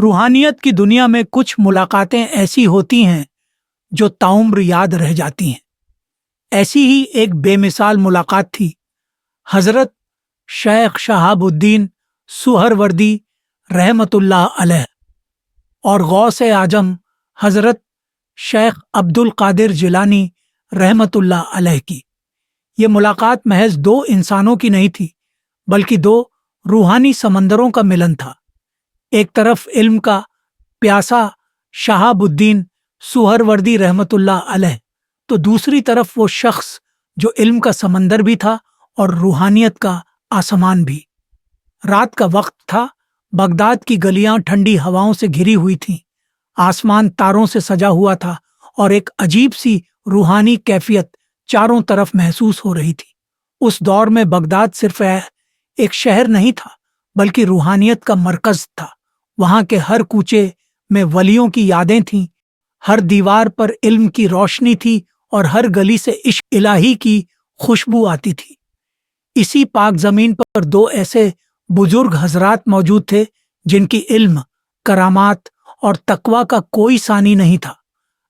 روحانیت کی دنیا میں کچھ ملاقاتیں ایسی ہوتی ہیں جو تاعمر یاد رہ جاتی ہیں۔ ایسی ہی ایک بے مثال ملاقات تھی حضرت شیخ شہاب الدین سہروردی رحمۃ اللہ علیہ اور غوث اعظم حضرت شیخ عبد القادر جیلانی رحمۃ اللہ علیہ کی۔ یہ ملاقات محض دو انسانوں کی نہیں تھی، بلکہ دو روحانی سمندروں کا ملن تھا۔ ایک طرف علم کا پیاسا شہاب الدین سہروردی رحمۃ اللہ علیہ، تو دوسری طرف وہ شخص جو علم کا سمندر بھی تھا اور روحانیت کا آسمان بھی۔ رات کا وقت تھا، بغداد کی گلیاں ٹھنڈی ہواؤں سے گھری ہوئی تھیں، آسمان تاروں سے سجا ہوا تھا اور ایک عجیب سی روحانی کیفیت چاروں طرف محسوس ہو رہی تھی۔ اس دور میں بغداد صرف ایک شہر نہیں تھا، بلکہ روحانیت کا مرکز تھا۔ وہاں کے ہر کوچے میں ولیوں کی یادیں تھیں، ہر دیوار پر علم کی روشنی تھی اور ہر گلی سے عشق الہی کی خوشبو آتی تھی۔ اسی پاک زمین پر دو ایسے بزرگ حضرات موجود تھے جن کی علم، کرامات اور تقوی کا کوئی ثانی نہیں تھا۔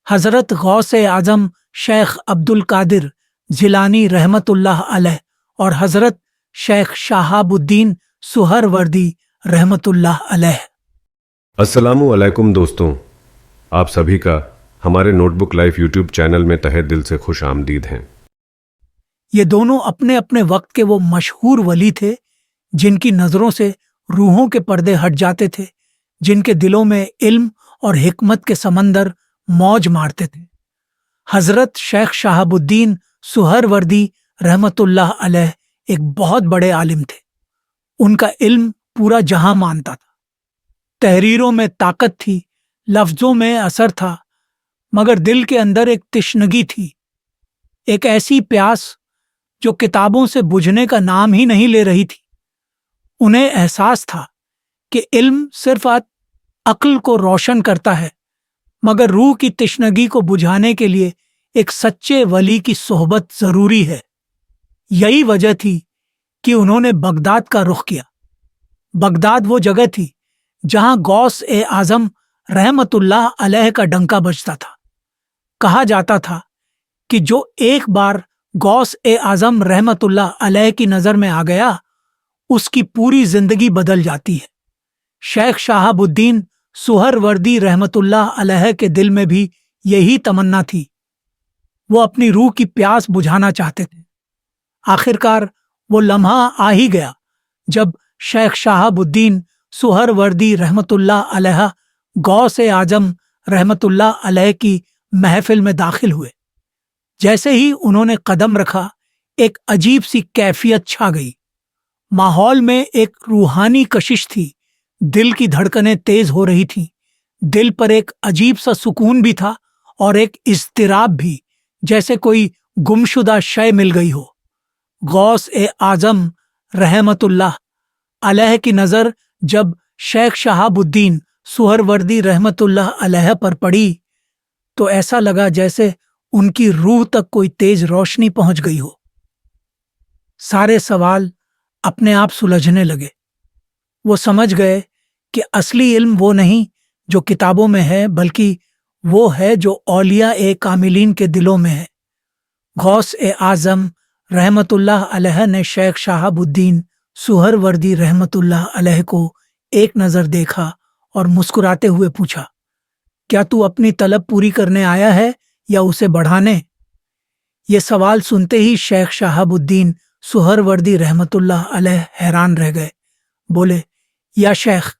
حضرت غوث اعظم شیخ عبد القادر جیلانی رحمۃ اللہ علیہ اور حضرت شیخ شہاب الدین سہروردی رحمۃ اللہ علیہ۔ السلام علیکم دوستوں، آپ سبھی کا ہمارے note book life YouTube channel میں تہہ دل سے خوش آمدید ہیں۔ یہ دونوں اپنے اپنے وقت کے وہ مشہور ولی تھے جن کی نظروں سے روحوں کے پردے ہٹ جاتے تھے، جن کے دلوں میں علم اور حکمت کے سمندر موج مارتے تھے۔ حضرت شیخ شہاب الدین سہروردی رحمۃ اللہ علیہ ایک بہت بڑے عالم تھے۔ ان کا علم پورا جہاں مانتا تھا، تحریروں میں طاقت تھی، لفظوں میں اثر تھا، مگر دل کے اندر ایک تشنگی تھی، ایک ایسی پیاس جو کتابوں سے بجھنے کا نام ہی نہیں لے رہی تھی۔ انہیں احساس تھا کہ علم صرف عقل کو روشن کرتا ہے، مگر روح کی تشنگی کو بجھانے کے لیے ایک سچے ولی کی صحبت ضروری ہے۔ یہی وجہ تھی کہ انہوں نے بغداد کا رخ کیا۔ بغداد وہ جگہ تھی جہاں غوث اعظم رحمۃ اللہ علیہ کا ڈنکا بجتا تھا۔ کہا جاتا تھا کہ جو ایک بار غوث اعظم رحمۃ اللہ علیہ کی نظر میں آ گیا، اس کی پوری زندگی بدل جاتی ہے۔ شیخ شہاب الدین سہروردی رحمۃ اللہ علیہ کے دل میں بھی یہی تمنا تھی۔ وہ اپنی روح کی پیاس بجھانا چاہتے تھے۔ آخرکار وہ لمحہ آ ہی گیا جب شیخ شہاب الدین سہروردی رحمۃ اللہ علیہ غوث اعظم رحمۃ اللہ علیہ کی محفل میں داخل ہوئے۔ جیسے ہی انہوں نے قدم رکھا، ایک عجیب سی کیفیت چھا گئی۔ ماحول میں ایک روحانی کشش تھی، دل کی دھڑکنیں تیز ہو رہی تھیں، دل پر ایک عجیب سا سکون بھی تھا اور ایک اضطراب بھی، جیسے کوئی گمشدہ شے مل گئی ہو۔ غوث اعظم رحمۃ اللہ علیہ کی نظر جب شیخ شہاب الدین سہروردی رحمۃ اللہ علیہ پر پڑی تو ایسا لگا جیسے ان کی روح تک کوئی تیز روشنی پہنچ گئی ہو۔ سارے سوال اپنے آپ سلجھنے لگے۔ وہ سمجھ گئے کہ اصلی علم وہ نہیں جو کتابوں میں ہے، بلکہ وہ ہے جو اولیاء کاملین کے دلوں میں ہے۔ غوث اعظم رحمۃ اللہ علیہ نے شیخ شہاب الدین سہروردی رحمۃ اللہ علیہ کو ایک نظر دیکھا اور مسکراتے ہوئے پوچھا، کیا تو اپنی طلب پوری کرنے آیا ہے یا اسے بڑھانے؟ یہ سوال سنتے ہی شیخ شہاب الدین سہروردی رحمۃ اللہ علیہ حیران رہ گئے۔ بولے، یا شیخ،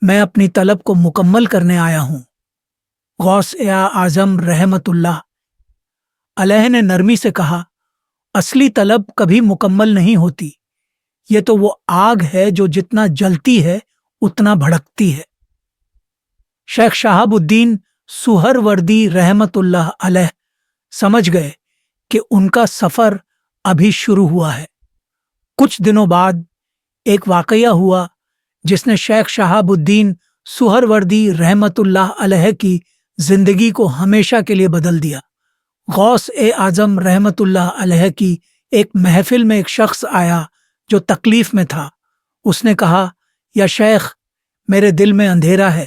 میں اپنی طلب کو مکمل کرنے آیا ہوں۔ غوث اعظم رحمۃ اللہ علیہ نے نرمی سے کہا، اصلی طلب کبھی مکمل نہیں ہوتی، یہ تو وہ آگ ہے جو جتنا جلتی ہے اتنا بھڑکتی ہے۔ شیخ شہاب الدین سہروردی رحمۃ اللہ علیہ سمجھ گئے کہ ان کا سفر ابھی شروع ہوا ہے۔ کچھ دنوں بعد ایک واقعہ ہوا جس نے شیخ شہاب الدین سہروردی رحمۃ اللہ علیہ کی زندگی کو ہمیشہ کے لیے بدل دیا۔ غوث اعظم رحمۃ اللہ علیہ کی ایک محفل میں ایک شخص آیا جو تکلیف میں تھا۔ اس نے کہا، یا شیخ، میرے دل میں اندھیرا ہے،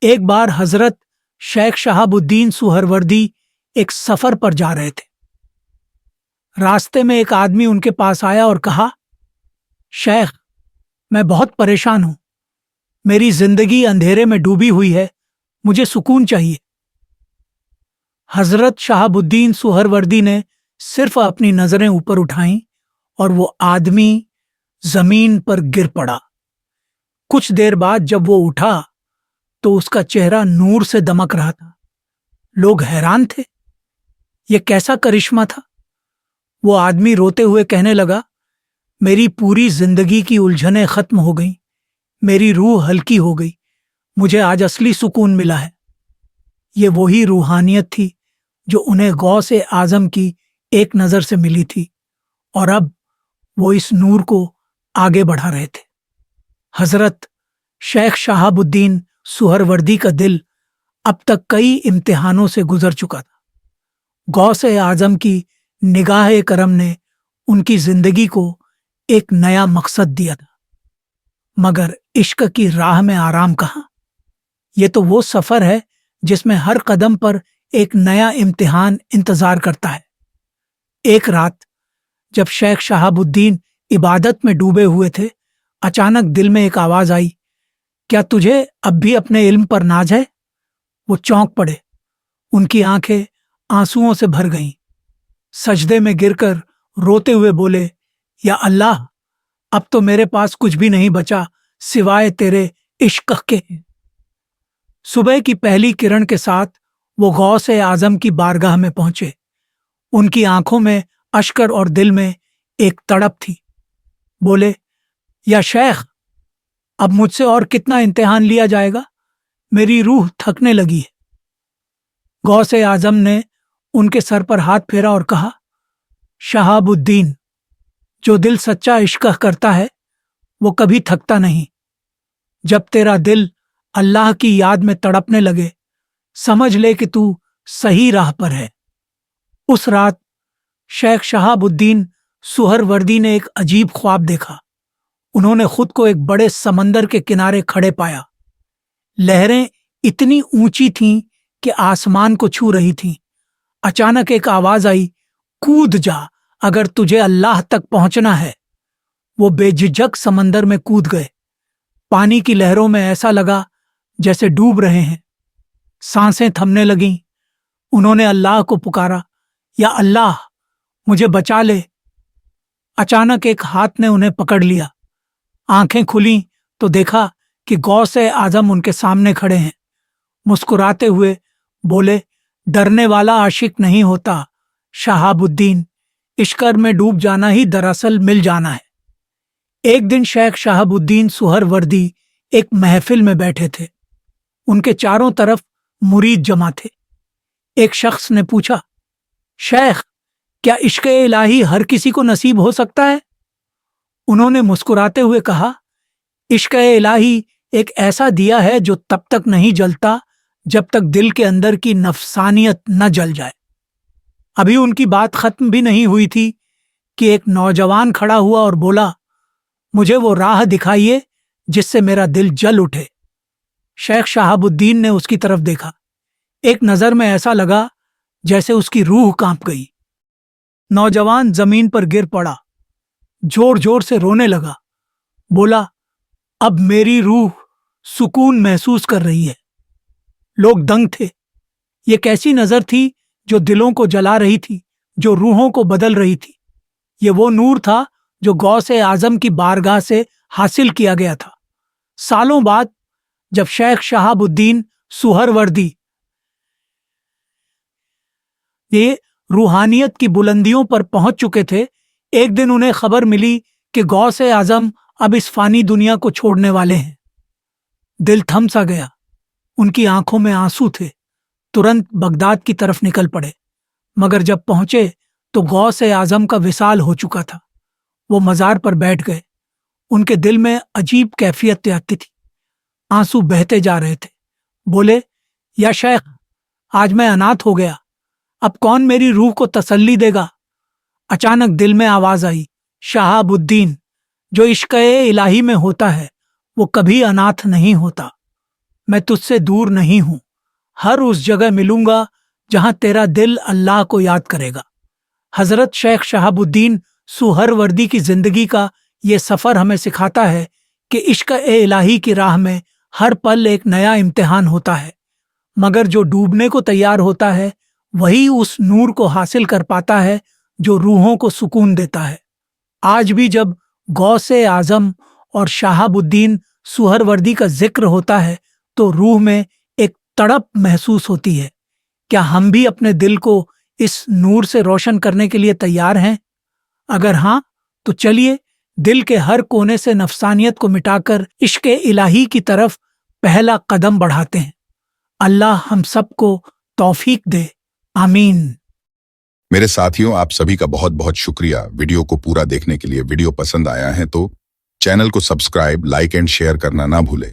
ایک بار حضرت شیخ شہاب الدین سہروردی ایک سفر پر جا رہے تھے۔ راستے میں ایک آدمی ان کے پاس آیا اور کہا، شیخ، میں بہت پریشان ہوں، میری زندگی اندھیرے میں ڈوبی ہوئی ہے، مجھے سکون چاہیے۔ حضرت شہاب الدین سہروردی نے صرف اپنی نظریں اوپر اٹھائیں اور وہ آدمی زمین پر گر پڑا۔ کچھ دیر بعد جب وہ اٹھا تو اس کا چہرہ نور سے دمک رہا تھا۔ لوگ حیران تھے، یہ کیسا کرشمہ تھا؟ وہ آدمی روتے ہوئے کہنے لگا، میری پوری زندگی کی الجھنیں ختم ہو گئیں، میری روح ہلکی ہو گئی، مجھے آج اصلی سکون ملا ہے۔ یہ وہی روحانیت تھی جو انہیں غوث اعظم کی ایک نظر سے ملی تھی، اور اب وہ اس نور کو آگے بڑھا رہے تھے۔ حضرت شیخ شہاب الدین سہروردی کا دل اب تک کئی امتحانوں سے گزر چکا تھا۔ غوث اعظم کی نگاہ کرم نے ان کی زندگی کو ایک نیا مقصد دیا تھا، مگر عشق کی راہ میں آرام کہاں؟ یہ تو وہ سفر ہے جس میں ہر قدم پر ایک نیا امتحان انتظار کرتا ہے۔ ایک رات جب شیخ شہاب الدین عبادت میں ڈوبے ہوئے تھے، اچانک دل میں ایک آواز آئی، کیا تجھے اب بھی اپنے علم پر ناز ہے؟ وہ چونک پڑے، ان کی آنکھیں آنسوؤں سے بھر گئیں۔ سجدے میں گر کر روتے ہوئے بولے، یا اللہ، اب تو میرے پاس کچھ بھی نہیں بچا سوائے تیرے عشق کے۔ صبح کی پہلی کرن کے ساتھ وہ غوث اعظم کی بارگاہ میں پہنچے۔ ان کی آنکھوں میں اشک اور دل میں ایک تڑپ تھی۔ بولے، یا شیخ، اب مجھ سے اور کتنا امتحان لیا جائے گا؟ میری روح تھکنے لگی ہے۔ غوث اعظم نے ان کے سر پر ہاتھ پھیرا اور کہا، شہاب الدین، جو دل سچا عشق کرتا ہے وہ کبھی تھکتا نہیں۔ جب تیرا دل اللہ کی یاد میں تڑپنے لگے، سمجھ لے کہ تو صحیح راہ پر ہے۔ اس رات شیخ شہاب الدین سہروردی نے ایک عجیب خواب دیکھا۔ انہوں نے خود کو ایک بڑے سمندر کے کنارے کھڑے پایا۔ لہریں اتنی اونچی تھیں کہ آسمان کو چھو رہی تھیں۔ اچانک ایک آواز آئی، کود جا اگر تجھے اللہ تک پہنچنا ہے۔ وہ بے جھجک سمندر میں کود گئے۔ پانی کی لہروں میں ایسا لگا جیسے ڈوب رہے ہیں۔ سانسیں تھمنے لگیں۔ انہوں نے اللہ کو پکارا، یا اللہ، مجھے بچا لے۔ اچانک ایک ہاتھ نے انہیں پکڑ لیا۔ آنکھیں کھلیں تو دیکھا کہ غوث اعظم ان کے سامنے کھڑے ہیں۔ مسکراتے ہوئے بولے، ڈرنے والا عاشق نہیں ہوتا شہاب الدین، عشق میں ڈوب جانا ہی دراصل مل جانا ہے۔ ایک دن شیخ شہاب الدین سہروردی ایک محفل میں بیٹھے تھے۔ ان کے چاروں طرف مرید جمع تھے۔ ایک شخص نے پوچھا، شیخ، کیا عشق الہی ہر کسی کو نصیب ہو سکتا ہے؟ انہوں نے مسکراتے ہوئے کہا، عشق الہی ایک ایسا دیا ہے جو تب تک نہیں جلتا جب تک دل کے اندر کی نفسانیت نہ جل جائے۔ ابھی ان کی بات ختم بھی نہیں ہوئی تھی کہ ایک نوجوان کھڑا ہوا اور بولا، مجھے وہ راہ دکھائیے جس سے میرا دل جل اٹھے۔ شیخ شہاب الدین نے اس کی طرف دیکھا۔ ایک نظر میں ایسا لگا جیسے اس کی روح کانپ گئی۔ نوجوان زمین پر گر پڑا، زور زور سے رونے لگا، بولا، اب میری روح سکون محسوس کر رہی ہے۔ لوگ دنگ تھے۔ یہ کیسی نظر تھی جو دلوں کو جلا رہی تھی، جو روحوں کو بدل رہی تھی۔ یہ وہ نور تھا جو غوث اعظم کی بارگاہ سے حاصل کیا گیا تھا۔ سالوں بعد جب شیخ شہاب الدین سہروردی یہ روحانیت کی بلندیوں پر پہنچ چکے تھے، ایک دن انہیں خبر ملی کہ غوث اعظم اب اس فانی دنیا کو چھوڑنے والے ہیں۔ دل تھم سا گیا، ان کی آنکھوں میں آنسو تھے۔ ترنت بغداد کی طرف نکل پڑے، مگر جب پہنچے تو غوث اعظم کا وصال ہو چکا تھا۔ وہ مزار پر بیٹھ گئے۔ ان کے دل میں عجیب کیفیت آتی تھی، آنسو بہتے جا رہے تھے۔ بولے، یا شیخ، آج میں انات ہو گیا، اب کون میری روح کو تسلی دے گا؟ اچانک دل میں آواز آئی، شہاب الدین، جو عشق الہی میں ہوتا ہے وہ کبھی انات نہیں ہوتا۔ میں تجھ سے دور نہیں ہوں، ہر اس جگہ ملوں گا جہاں تیرا دل اللہ کو یاد کرے گا۔ حضرت شیخ شہاب الدین سہروردی کی زندگی کا یہ سفر ہمیں سکھاتا ہے کہ عشق الہی کی راہ میں ہر پل ایک نیا امتحان ہوتا ہے، مگر جو ڈوبنے کو تیار ہوتا ہے وہی اس نور کو حاصل کر پاتا ہے جو روحوں کو سکون دیتا ہے۔ آج بھی جب غوث اعظم اور شہاب الدین سہروردی کا ذکر ہوتا ہے تو روح میں ایک تڑپ محسوس ہوتی ہے۔ کیا ہم بھی اپنے دل کو اس نور سے روشن کرنے کے لیے تیار ہیں؟ اگر ہاں تو چلیے دل کے ہر کونے سے نفسانیت کو مٹا کر عشق الہی کی طرف پہلا قدم بڑھاتے ہیں۔ اللہ ہم سب کو توفیق دے، آمین۔ میرے ساتھیوں، آپ سبھی کا بہت بہت شکریہ ویڈیو کو پورا دیکھنے کے لیے۔ ویڈیو پسند آیا ہے تو چینل کو سبسکرائب، لائک اینڈ شیئر کرنا نہ بھولے۔